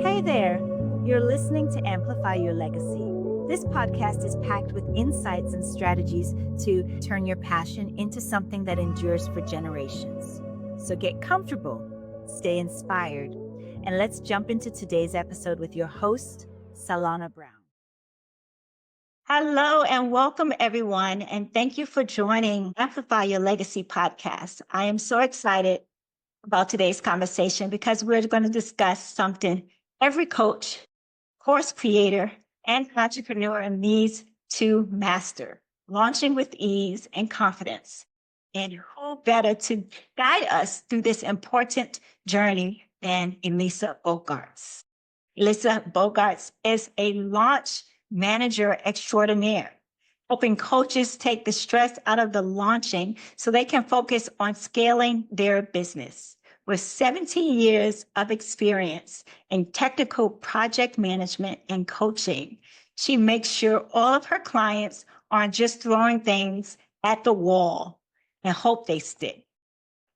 Hey there! You're listening to Amplify Your Legacy. This podcast is packed with insights and strategies to turn your passion into something that endures for generations. So get comfortable, stay inspired, and let's jump into today's episode with your host, Salana Brown. Hello and welcome, everyone. And thank you for joining Amplify Your Legacy podcast. I am so excited about today's conversation because we're going to discuss something every coach, course creator, and entrepreneur needs to master: launching with ease and confidence. And who better to guide us through this important journey than Elisa Boogaerts? Elisa Boogaerts is a launch manager extraordinaire, helping coaches take the stress out of the launching so they can focus on scaling their business. With 17 years of experience in technical project management and coaching, she makes sure all of her clients aren't just throwing things at the wall and hope they stick,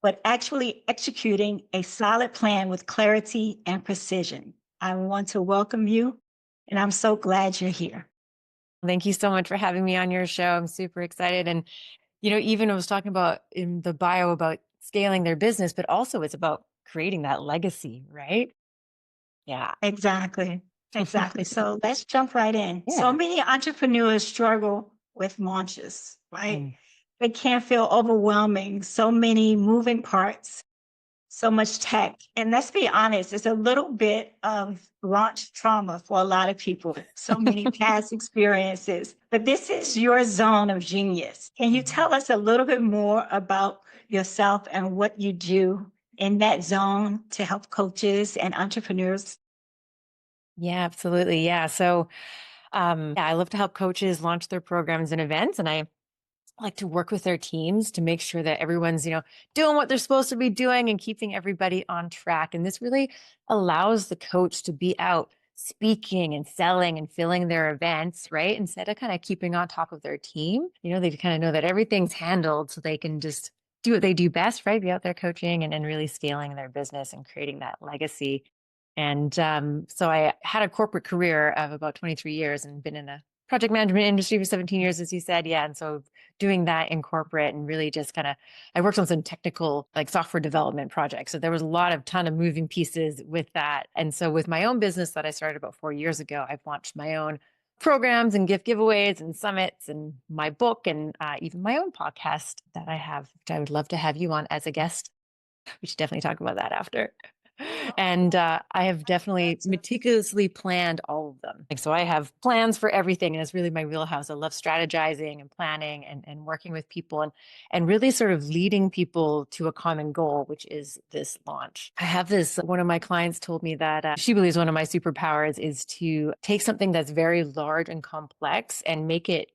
but actually executing a solid plan with clarity and precision. I want to welcome you, and I'm so glad you're here. Thank you so much for having me on your show. I'm super excited. And, even I was talking about in the bio about scaling their business, but also it's about creating that legacy, right? Yeah. Exactly. So let's jump right in. Yeah. So many entrepreneurs struggle with launches, right? Mm. It can feel overwhelming. So many moving parts, so much tech. And let's be honest, it's a little bit of launch trauma for a lot of people. So many past experiences. But this is your zone of genius. Can you tell us a little bit more about yourself and what you do in that zone to help coaches and entrepreneurs? Yeah, absolutely. Yeah. So, I love to help coaches launch their programs and events. And I like to work with their teams to make sure that everyone's, doing what they're supposed to be doing and keeping everybody on track. And this really allows the coach to be out speaking and selling and filling their events, right? Instead of kind of keeping on top of their team, they kind of know that everything's handled so they can just do what they do best, right? Be out there coaching and really scaling their business and creating that legacy. And so I had a corporate career of about 23 years and been in the project management industry for 17 years, as you said. Yeah. And so doing that in corporate and really just I worked on some technical like software development projects. So there was a ton of moving pieces with that. And so with my own business that I started about 4 years ago, I've launched my own programs and gift giveaways and summits and my book and even my own podcast that I have, which I would love to have you on as a guest. We should definitely talk about that after. And I have definitely meticulously planned all of them. So I have plans for everything. And it's really my wheelhouse. I love strategizing and planning and working with people and really sort of leading people to a common goal, which is this launch. I have one of my clients told me that she believes one of my superpowers is to take something that's very large and complex and make it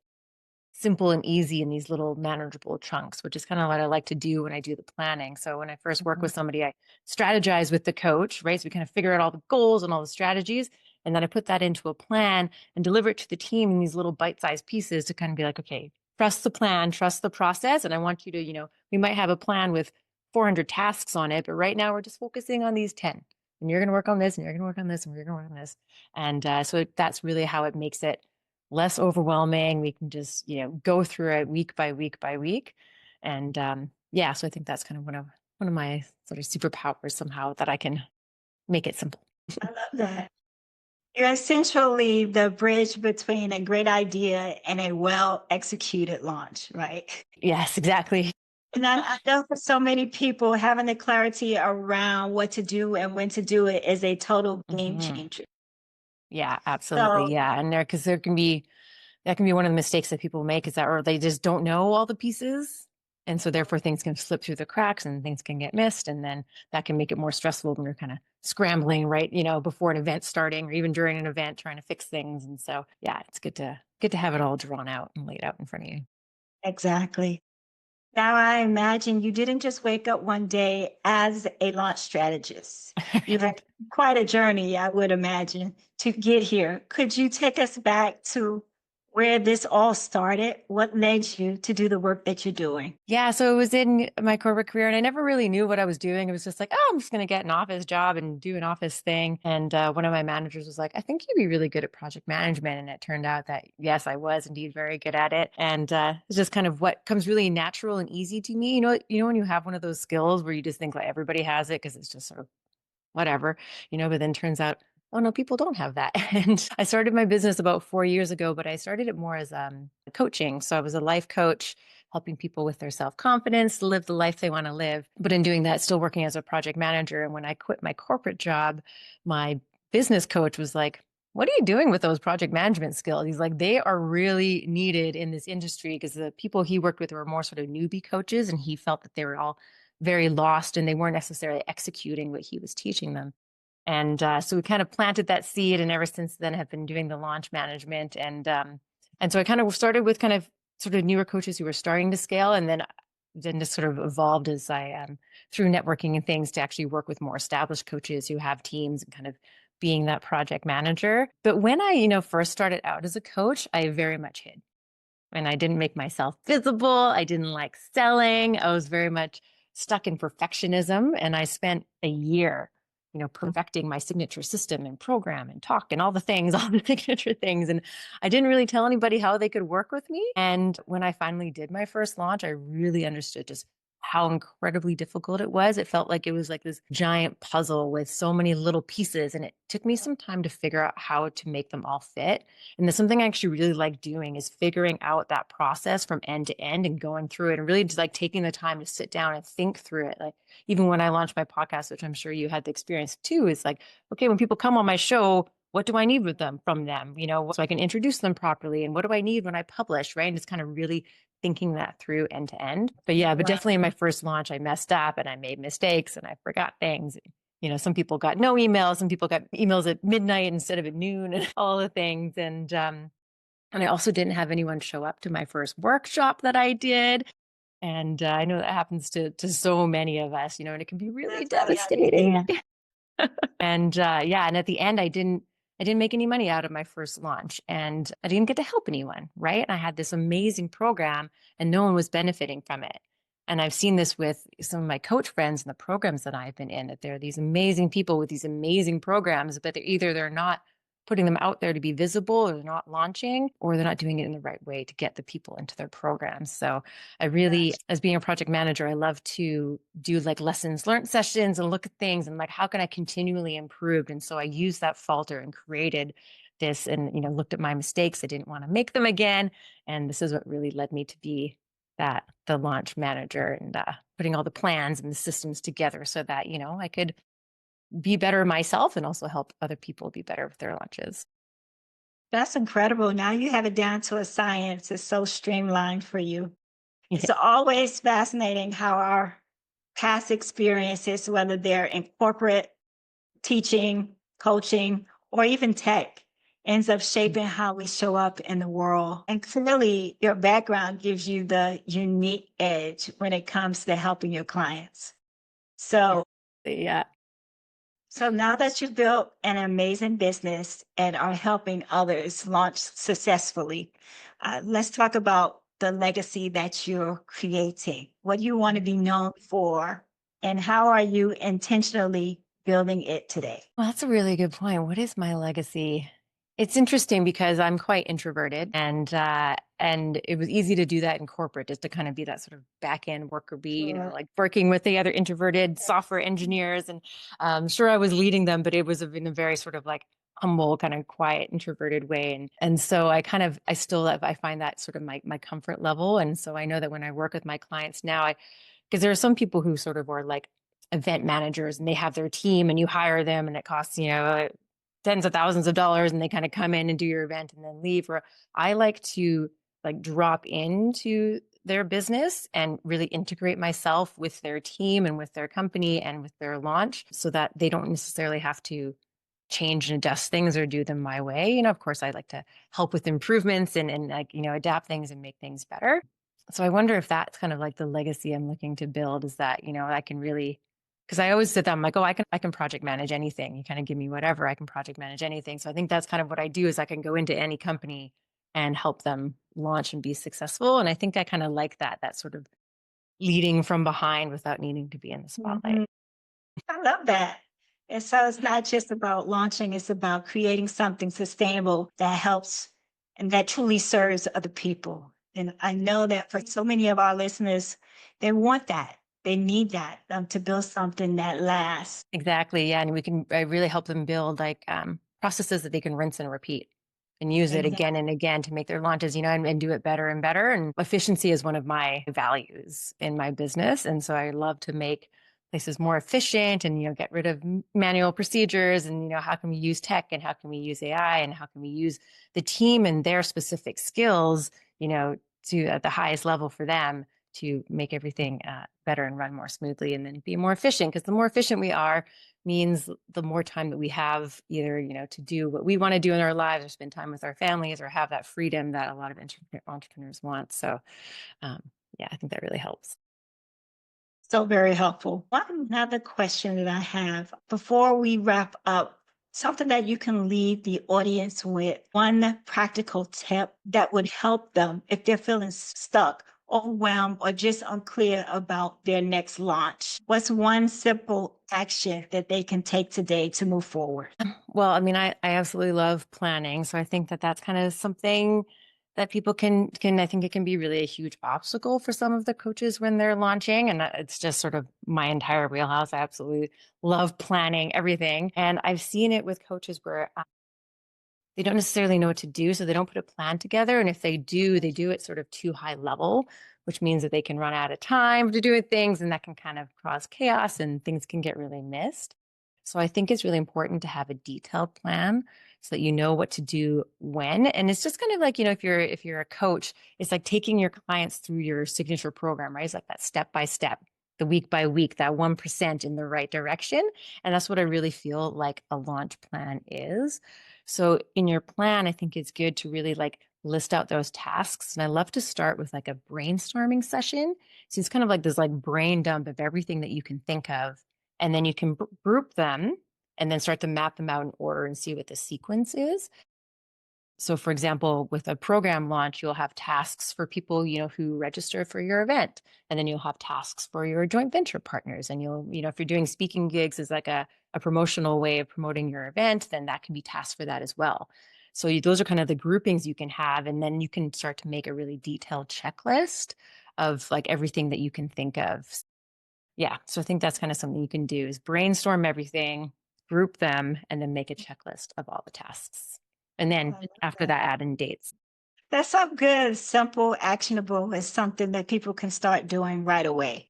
simple and easy in these little manageable chunks, which is kind of what I like to do when I do the planning. So when I first work with somebody, I strategize with the coach, right? So we kind of figure out all the goals and all the strategies. And then I put that into a plan and deliver it to the team in these little bite-sized pieces to kind of be like, okay, trust the plan, trust the process. And I want you to, we might have a plan with 400 tasks on it, but right now we're just focusing on these 10. And you're going to work on this and you're going to work on this and you're going to work on this. And so that's really how it makes it less overwhelming. We can just, go through it week by week by week. And so I think that's kind of one of my sort of superpowers somehow, that I can make it simple. I love that. You're essentially the bridge between a great idea and a well-executed launch, right? Yes, exactly. And I know for so many people, having the clarity around what to do and when to do it is a total game changer. Yeah, absolutely. So, Yeah. And that can be one of the mistakes that people make, is that, or they just don't know all the pieces. And so therefore things can slip through the cracks and things can get missed. And then that can make it more stressful when you're kind of scrambling, right? Before an event starting or even during an event, trying to fix things. And so, yeah, it's good to have it all drawn out and laid out in front of you. exactly. Now, I imagine you didn't just wake up one day as a launch strategist. You had quite a journey, I would imagine, to get here. Could you take us back to where this all started? What led you to do the work that you're doing? Yeah, so it was in my corporate career, and I never really knew what I was doing. It was just like, oh, I'm just going to get an office job and do an office thing. And one of my managers was like, I think you'd be really good at project management. And it turned out that, yes, I was indeed very good at it. And it's just kind of what comes really natural and easy to me. When you have one of those skills where you just think like everybody has it because it's just sort of whatever, but then turns out, oh no, people don't have that. And I started my business about 4 years ago, but I started it more as coaching. So I was a life coach, helping people with their self-confidence to live the life they want to live. But in doing that, still working as a project manager. And when I quit my corporate job, my business coach was like, what are you doing with those project management skills? He's like, they are really needed in this industry because the people he worked with were more sort of newbie coaches. And he felt that they were all very lost and they weren't necessarily executing what he was teaching them. And so we kind of planted that seed, and ever since then have been doing the launch management. And so I kind of started with kind of sort of newer coaches who were starting to scale, and then just sort of evolved as I through networking and things to actually work with more established coaches who have teams and kind of being that project manager. But when I first started out as a coach, I very much hid. And I didn't make myself visible. I didn't like selling. I was very much stuck in perfectionism. And I spent a year, perfecting my signature system and program and talk and all the things, all the signature things. And I didn't really tell anybody how they could work with me. And when I finally did my first launch, I really understood just how incredibly difficult it was. It felt like it was like this giant puzzle with so many little pieces. And it took me some time to figure out how to make them all fit. And there's something I actually really like doing is figuring out that process from end to end and going through it and really just like taking the time to sit down and think through it. Like even when I launched my podcast, which I'm sure you had the experience too, is like, okay, when people come on my show, what do I need from them, so I can introduce them properly? And what do I need when I publish, right? And just kind of really thinking that through end to end. But yeah, but definitely in my first launch, I messed up and I made mistakes and I forgot things. Some people got no emails, some people got emails at midnight instead of at noon and all the things. And I also didn't have anyone show up to my first workshop that I did. And I know that happens to so many of us, and it can be really devastating. And and at the end, I didn't make any money out of my first launch, and I didn't get to help anyone, right? And I had this amazing program and no one was benefiting from it. And I've seen this with some of my coach friends and the programs that I've been in, that there are these amazing people with these amazing programs, but they're not putting them out there to be visible, or they're not launching, or they're not doing it in the right way to get the people into their programs. So I really, as being a project manager, I love to do like lessons learned sessions and look at things and like, how can I continually improve? And so I used that falter and created this and, looked at my mistakes. I didn't want to make them again. And this is what really led me to be the launch manager and putting all the plans and the systems together so that, I could be better myself and also help other people be better with their launches. That's incredible. Now you have it down to a science. It's so streamlined for you. Yeah. It's always fascinating how our past experiences, whether they're in corporate, teaching, coaching, or even tech, ends up shaping how we show up in the world. And clearly, your background gives you the unique edge when it comes to helping your clients. So now that you've built an amazing business and are helping others launch successfully, let's talk about the legacy that you're creating. What do you want to be known for, and how are you intentionally building it today? Well, that's a really good point. What is my legacy? It's interesting because I'm quite introverted, and it was easy to do that in corporate, just to kind of be that sort of back end worker bee, like working with the other introverted software engineers. And sure, I was leading them, but it was in a very sort of like humble, kind of quiet, introverted way. And so I find that sort of my comfort level. And so I know that when I work with my clients now, because there are some people who sort of are like event managers and they have their team and you hire them and it costs, tens of thousands of dollars, and they kind of come in and do your event and then leave. Or I like to like drop into their business and really integrate myself with their team and with their company and with their launch so that they don't necessarily have to change and adjust things or do them my way. Of course, I like to help with improvements and like, adapt things and make things better. So I wonder if that's kind of like the legacy I'm looking to build, is that, I can really, because I always sit down, I'm like, oh, I can project manage anything. You kind of give me whatever, I can project manage anything. So I think that's kind of what I do, is I can go into any company and help them launch and be successful. And I think I kind of like that sort of leading from behind without needing to be in the spotlight. Mhm. I love that. And so it's not just about launching, it's about creating something sustainable that helps and that truly serves other people. And I know that for so many of our listeners, they want that. They need that to build something that lasts. Exactly. Yeah. And we can really help them build like processes that they can rinse and repeat and use it again and again to make their launches, and do it better and better. And efficiency is one of my values in my business. And so I love to make places more efficient and, get rid of manual procedures and, how can we use tech and how can we use AI and how can we use the team and their specific skills, to at the highest level for them to make everything better and run more smoothly and then be more efficient. Because the more efficient we are means the more time that we have either, to do what we want to do in our lives or spend time with our families or have that freedom that a lot of entrepreneurs want. So yeah, I think that really helps. So very helpful. One another question that I have before we wrap up, something that you can leave the audience with, one practical tip that would help them if they're feeling stuck, overwhelmed, or just unclear about their next launch. What's one simple action that they can take today to move forward? Well, I mean, I absolutely love planning. So I think that that's kind of something that people can, I think it can be really a huge obstacle for some of the coaches when they're launching. And it's just sort of my entire wheelhouse. I absolutely love planning everything. And I've seen it with coaches where they don't necessarily know what to do. So they don't put a plan together. And if they do it sort of too high level, which means that they can run out of time to doing things and that can kind of cause chaos and things can get really missed. So I think it's really important to have a detailed plan so that you know what to do when. And it's just kind of like, if you're a coach, it's like taking your clients through your signature program, right? It's like that step by step, the week by week, that 1% in the right direction. And that's what I really feel like a launch plan is. So in your plan, I think it's good to really like list out those tasks. And I love to start with like a brainstorming session. So it's kind of like this like brain dump of everything that you can think of. And then you can group them and then start to map them out in order and see what the sequence is. So for example, with a program launch, you'll have tasks for people, who register for your event. And then you'll have tasks for your joint venture partners. And you'll, if you're doing speaking gigs as like a promotional way of promoting your event, then that can be tasks for that as well. So those are kind of the groupings you can have. And then you can start to make a really detailed checklist of like everything that you can think of. Yeah. So I think that's kind of something you can do is brainstorm everything, group them, and then make a checklist of all the tasks. And then after that, add in dates. That's so good, simple, actionable. It's something that people can start doing right away.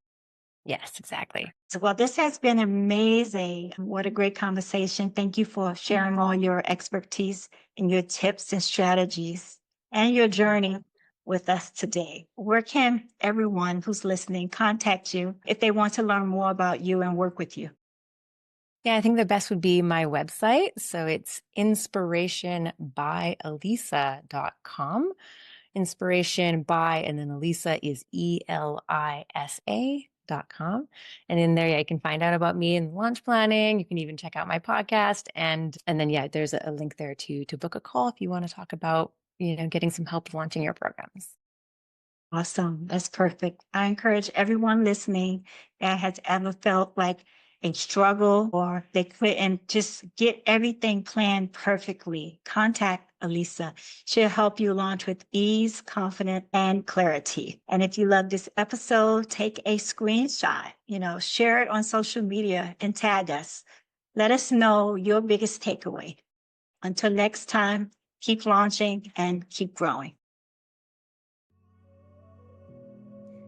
Yes, exactly. So, well, this has been amazing. What a great conversation. Thank you for sharing all your expertise and your tips and strategies and your journey with us today. Where can everyone who's listening contact you if they want to learn more about you and work with you? Yeah, I think the best would be my website. So it's inspirationbyelisa.com. Inspiration by, and then Elisa is ELISA.com. And in there, yeah, you can find out about me and launch planning. You can even check out my podcast. And then, yeah, there's a link there to book a call if you want to talk about, getting some help launching your programs. Awesome. That's perfect. I encourage everyone listening that has ever felt like a struggle or they couldn't just get everything planned perfectly. Contact Elisa. She'll help you launch with ease, confidence, and clarity. And if you love this episode, take a screenshot, share it on social media and tag us. Let us know your biggest takeaway. Until next time, keep launching and keep growing.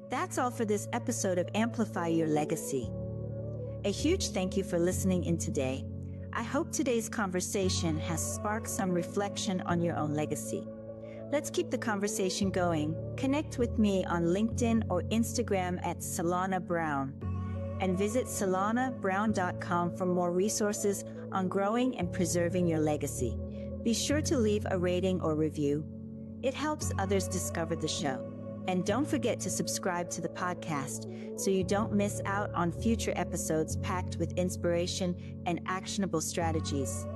That's all for this episode of Amplify Your Legacy. A huge thank you for listening in today. I hope today's conversation has sparked some reflection on your own legacy. Let's keep the conversation going. Connect with me on LinkedIn or Instagram at Solana Brown. And visit solanabrown.com for more resources on growing and preserving your legacy. Be sure to leave a rating or review. It helps others discover the show. And don't forget to subscribe to the podcast so you don't miss out on future episodes packed with inspiration and actionable strategies.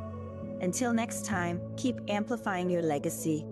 Until next time, keep amplifying your legacy.